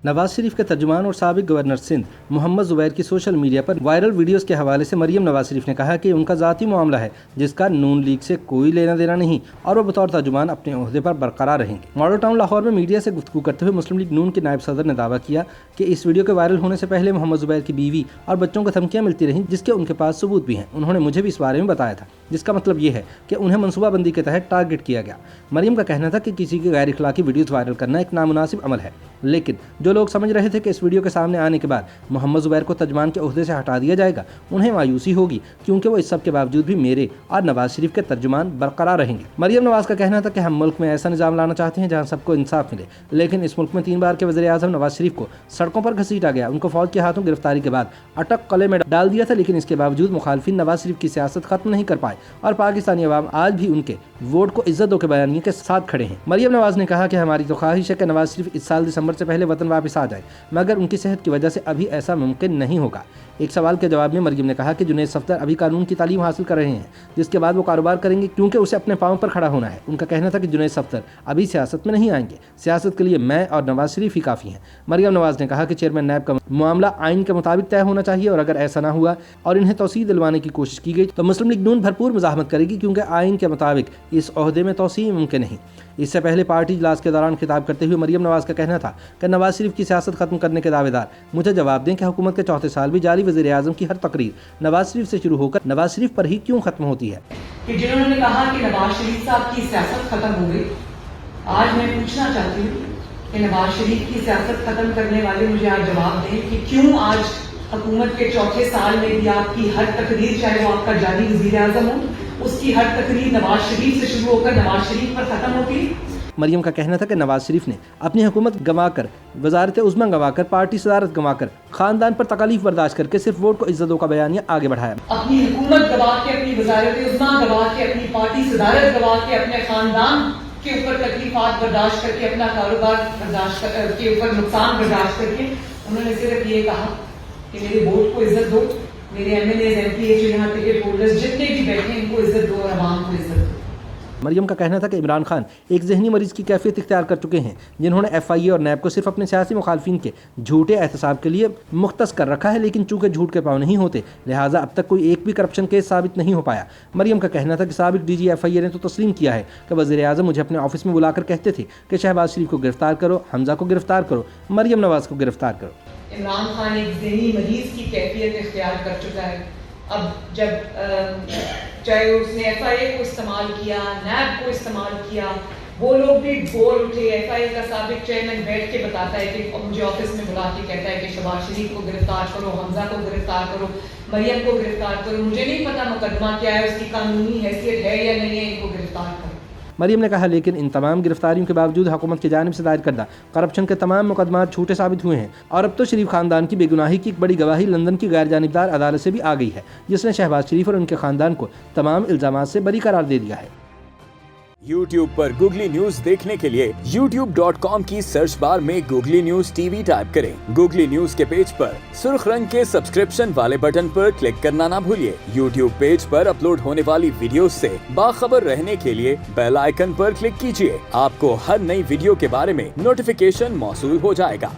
नवाज शरीफ के तर्जुमान और साबिक गवर्नर सिंध मोहम्मद जुबैर की सोशल मीडिया पर वायरल वीडियोस के हवाले से मरियम नवाज शरीफ ने कहा कि उनका ज़ाती मामला है जिसका नून लीग से कोई लेना देना नहीं और वो बतौर तर्जुमान अपने ओहदे पर बरकरार रहेंगे। मॉडल टाउन लाहौर में मीडिया से गुफ्तगू करते हुए मुस्लिम लीग नून के नायब सदर ने दावा किया कि इस वीडियो के वायरल होने से पहले मोहम्मद जुबैर की बीवी और बच्चों को धमकियां मिलती रहीं जिसके उनके पास सबूत भी हैं। उन्होंने मुझे भी इस बारे में बताया था, जिसका मतलब ये है कि उन्हें मनसूबाबंदी के तहत टारगेट किया गया। मरियम का कहना था कि किसी की गैर इखलाकी वीडियोस वायरल करना एक नामुनासिब अमल है, लेकिन जो लोग समझ रहे थे कि इस वीडियो के सामने आने के बाद मोहम्मद जुबैर को तर्जुमान के ओहदे से हटा दिया जाएगा, उन्हें मायूसी होगी, क्योंकि वो इस सब के बावजूद भी मेरे और नवाज शरीफ के तर्जुमान बरकरार रहेंगे। मरियम नवाज का कहना था कि हम मुल्क में ऐसा निज़ाम लाना चाहते हैं जहां सबको इंसाफ मिले, लेकिन इस मुल्क में 3 बार के वज़ीर-ए-आज़म नवाज शरीफ को सड़कों पर घसीटा गया, उनको फौज के हाथों गिरफ्तारी के बाद अटक कले में डाल दिया था, लेकिन इसके बावजूद मुखालफिन नवाज शरीफ की सियासत खत्म नहीं कर पाए और पाकिस्तानी अवाम आज भी उनके वोट को इज्जत दो के बयानिए के साथ खड़े हैं। मरियम नवाज ने कहा कि हमारी तो ख्वाहिश है कि नवाज शरीफ इस साल दिसंबर से पहले वतन वापस आ जाए, मगर उनकी सेहत की वजह से अभी ऐसा मुमकिन नहीं होगा। एक सवाल के जवाब में मरियम ने कहा कि जुनैद सफदर अभी कानून की तालीम हासिल कर रहे हैं, जिसके बाद वो कारोबार करेंगे, क्योंकि उसे अपने पांव पर खड़ा होना है। उनका कहना था कि जुनैद सफदर अभी सियासत में नहीं आएंगे, सियासत के लिए मैं और नवाज शरीफ ही काफ़ी हैं। मरियम नवाज ने कहा कि चेयरमैन नैब का मामला आइन के मुताबिक तय होना चाहिए और अगर ऐसा ना हुआ और इन्हें तौसीह दिलवाने की कोशिश की गई तो मुस्लिम लीग नून भरपूर मुज़ाहमत करेगी, क्योंकि आइन के मुताबिक इस ओहदे में तौसीह मुमकिन नहीं। इससे पहले पार्टी इजलास के दौरान खिताब करते हुए मरियम नवाज का कहना था कि नवाज शरीफ की सियासत खत्म करने के दावेदार मुझे जवाब दें कि हुकूमत के चौथे साल भी जारी वज़ीर-ए-आज़म की हर तकरीर नवाज शरीफ से शुरू होकर नवाज शरीफ पर ही क्यों खत्म होती है। कि जिन्होंने कहा कि नवाज शरीफ साहब की सियासत खत्म हो गई, आज मैं पूछना चाहती हूँ कि नवाज शरीफ की सियासत खत्म करने वाले मुझे आज जवाब दें कि क्यों आज हुकूमत के चौथे साल में भी आपकी हर तकरीर, चाहे वो आपका जारी वज़ीर-ए-आज़म हो, उसकी हर तकरीर नवाज शरीफ से शुरू होकर नवाज शरीफ पर खत्म होती। मरियम का कहना था कि नवाज शरीफ ने अपनी हुकूमत गंवाकर, वजारत उज़्मा गंवाकर, पार्टी सदारत गंवाकर, खानदान पर तकलीफ बर्दाश्त करके सिर्फ वोट को इज्जत दो का बयानिया आगे बढ़ाया। अपनी हुकूमत गंवा के, अपनी वजारत उज़्मा गंवा के, अपनी पार्टी सदारत गंवा के, अपने खानदान के ऊपर तकलीफात बर्दाश्त करके, अपना कारोबार बर्दाश्त के ऊपर नुकसान बर्दाश्त करके उन्होंने सिर्फ ये कहा कि मेरे वोट को इज्जत दो, मेरे MLAs, MPs, यहाँ टिकट होल्डर्स जितने भी बैठे इनको इज्जत दो और अवाम को इज्जत दो। मरियम का कहना था कि इमरान खान एक जहनी मरीज की कैफियत इख्तियार कर चुके हैं, जिन्होंने FIA और नैब को सिर्फ अपने सियासी मुखालफिन के झूठे एहतसाब के लिए मुख्तस कर रखा है, लेकिन चूंकि झूठ के पाँव नहीं होते लिहाजा अब तक कोई एक भी करप्शन केस साबित नहीं हो पाया। मरियम का कहना था कि साबिक DG FIA ने तो तस्लीम किया है कि वज़ीर-ए-आज़म मुझे अपने ऑफिस में बुलाकर कहते थे कि शहबाज शरीफ को गिरफ्तार करो, हमजा को गिरफ्तार करो, मरियम नवाज को गिरफ्तार करो। इमरान खान एक ज़हनी मरीज की कैफियत इख्तियार कर चुका है। अब जब चाहे उसने FIA को इस्तेमाल किया, नैब को इस्तेमाल किया, वो लोग भी बोल उठे। FIA का साबिक चेयरमैन बैठ के बताता है कि मुझे ऑफिस में बुला के कहता है कि शहबाज शरीफ को गिरफ्तार करो, हमजा को गिरफ्तार करो, मरियम को गिरफ्तार करो। मुझे नहीं पता मुकदमा क्या है, उसकी कानूनी हैसियत है या नहीं है, इनको गिरफ्तार करो। मरियम ने कहा लेकिन इन तमाम गिरफ्तारियों के बावजूद हुकूमत की जानिब से दायर करदा करप्शन के तमाम मुकदमात झूठे साबित हुए हैं और अब तो शरीफ खानदान की बेगुनाही की एक बड़ी गवाही लंदन की गैर जानिबदार अदालत से भी आ गई है, जिसने शहबाज शरीफ और उनके खानदान को तमाम इल्जामात से बरी करार दे दिया है। YouTube पर गूगली न्यूज देखने के लिए youtube.com की सर्च बार में गूगली न्यूज TV टाइप करें। गूगली न्यूज के पेज पर सुर्ख रंग के सब्सक्रिप्शन वाले बटन पर क्लिक करना ना भूलिए। YouTube पेज पर अपलोड होने वाली वीडियोस से बाखबर रहने के लिए बेल आइकन पर क्लिक कीजिए। आपको हर नई वीडियो के बारे में नोटिफिकेशन मौसूल हो जाएगा।